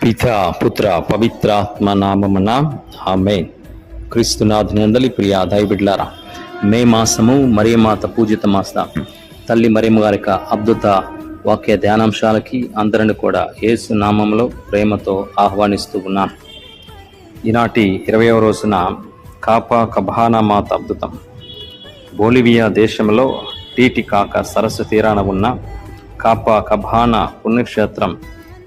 పితా పుత్ర పవిత్రాత్మ నామమున ఆమేన్. క్రీస్తునాథునందలి ప్రియ దైవబిడ్లారా, మే మాసము మరియమాత పూజిత మాస తల్లి మరియమ్మ గారి అద్భుత వాక్య ధ్యానాంశాలకి అందరిని కూడా యేసు నామంలో ప్రేమతో ఆహ్వానిస్తూ ఉన్నాను. ఈనాటి 20వ రోజున కాపా కబానా మాత అద్భుతం. బొలివియా దేశంలో టీటికాక సరస్సు తీరాన ఉన్న కాపా కబానా పుణ్యక్షేత్రం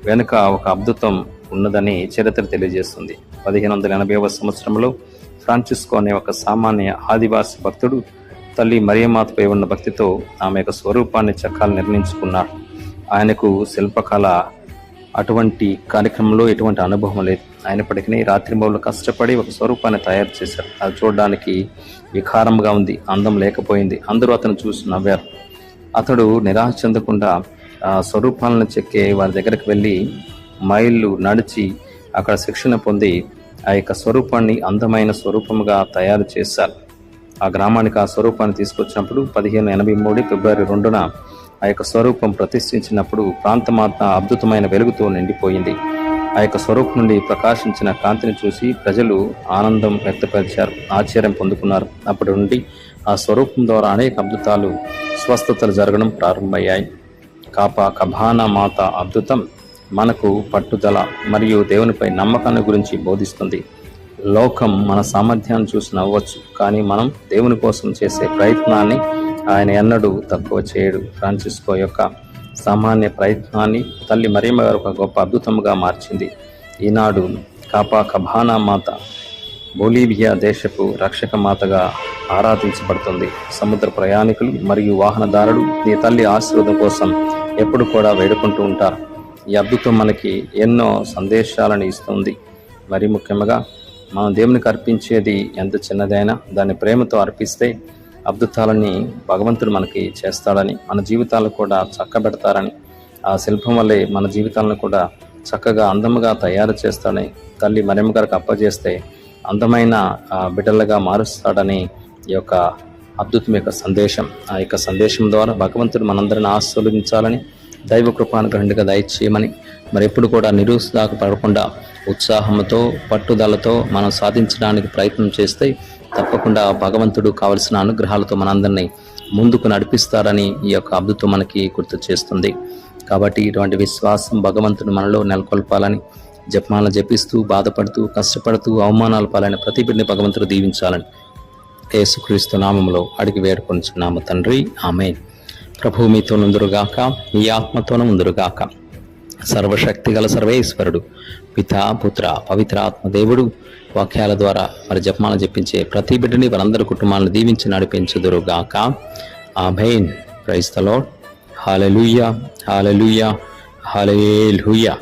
వెనుక ఒక అద్భుతం ఉన్నదని చరిత్ర తెలియజేస్తుంది. 1580వ సంవత్సరంలో ఫ్రాన్సిస్కో అనే ఒక సామాన్య ఆదివాసి భక్తుడు తల్లి మరియమాతపై ఉన్న భక్తితో ఆమె యొక్క స్వరూపాన్ని చెక్కాలని నిర్ణయించుకున్నాడు. ఆయనకు శిల్పకళ అటువంటి కార్యక్రమంలో ఎటువంటి అనుభవం లేదు. అయినప్పటికీ రాత్రింబవళ్ళు కష్టపడి ఒక స్వరూపాన్ని తయారు చేశారు. అది చూడడానికి వికారంగా ఉంది, అందం లేకపోయింది. అందరూ అతను చూసి నవ్వారు. అతడు నిరాశ చెందకుండా స్వరూపాలను చెక్కే వారి దగ్గరికి వెళ్ళి మైళ్ళు నడిచి అక్కడ శిక్షణ పొంది ఆ యొక్క స్వరూపాన్ని అందమైన స్వరూపముగా తయారు చేశారు. ఆ గ్రామానికి ఆ స్వరూపాన్ని తీసుకొచ్చినప్పుడు 1583 ఫిబ్రవరి 2న ఆ యొక్క స్వరూపం ప్రతిష్ఠించినప్పుడు ప్రాంతమాత్మ అద్భుతమైన వెలుగుతో నిండిపోయింది. ఆ యొక్క స్వరూపం నుండి ప్రకాశించిన కాంతిని చూసి ప్రజలు ఆనందం వ్యక్తపరిచారు, ఆశ్చర్యం పొందుకున్నారు. అప్పటి నుండి ఆ స్వరూపం ద్వారా అనేక అద్భుతాలు, స్వస్థతలు జరగడం ప్రారంభమయ్యాయి. కాపా కబానా మాత అద్భుతం మనకు పట్టుదల మరియు దేవునిపై నమ్మకాన్ని గురించి బోధిస్తుంది. లోకం మన సామర్థ్యాన్ని చూసి నవ్వచ్చు, కానీ మనం దేవుని కోసం చేసే ప్రయత్నాన్ని ఆయన ఎన్నడూ తక్కువ చేయడు. ఫ్రాన్సిస్కో యొక్క సామాన్య ప్రయత్నాన్ని తల్లి మరియమ్మ గారు ఒక గొప్ప అద్భుతంగా మార్చింది. ఈనాడు కాపా కబానా మాత బొలివియా దేశపు రక్షక మాతగా ఆరాధించబడుతుంది. సముద్ర ప్రయాణికులు మరియు వాహనదారులు ఈ తల్లి ఆశీర్వాదం కోసం ఎప్పుడు కూడా వేడుకుంటూ ఉంటారు. ఈ అద్భుతం మనకి ఎన్నో సందేశాలను ఇస్తుంది. మరి ముఖ్యంగా మనం దేవునికి అర్పించేది ఎంత చిన్నదైనా దాన్ని ప్రేమతో అర్పిస్తే అద్భుతాలని భగవంతుడు మనకి చేస్తాడని, మన జీవితాలు కూడా చక్కబెడతారని, ఆ శిల్పం వల్లే మన జీవితాలను కూడా చక్కగా అందముగా తయారు చేస్తాడని, తల్లి మరియమ్మ గారికి అప్పజేస్తే అందమైన బిడ్డలుగా మారుస్తాడని ఈ యొక్క అద్భుతం యొక్క సందేశం. ఆ యొక్క సందేశం ద్వారా భగవంతుడు మనందరిని ఆశీర్వదించాలని, దైవ కృపానుగ్రహంగా దయచేయమని, మరి ఎప్పుడు కూడా నిరుత్సాహపడకుండా ఉత్సాహంతో పట్టుదలతో మనం సాధించడానికి ప్రయత్నం చేస్తే తప్పకుండా భగవంతుడు కావలసిన అనుగ్రహాలతో మనందరినీ ముందుకు నడిపిస్తారని ఈ యొక్క అద్భుతం మనకి గుర్తు చేస్తుంది. కాబట్టి ఇటువంటి విశ్వాసం భగవంతుడు మనలో నెలకొల్పాలని, జపమాలను జపిస్తూ బాధపడుతూ కష్టపడుతూ అవమానాలు పాలైన ప్రతి బిడ్డని భగవంతుడు దీవించాలని యేసుక్రీస్తు నామములో అడిగి వేడుకొంచున్నాము తండ్రి, ఆమేన్. ప్రభువు మీతో నుందురుగాక, మీ ఆత్మతోనూ ఉందురుగాక. సర్వశక్తి గల సర్వేశ్వరుడు పితా పుత్ర పవిత్రాత్మ దేవుడు వాక్యాల ద్వారా మరి జపమాల జపించే ప్రతి బిడ్డని వారందరి కుటుంబాలను దీవించి నడిపించుదురుగాక. Amen. Praise the Lord. Hallelujah, hallelujah, hallelujah.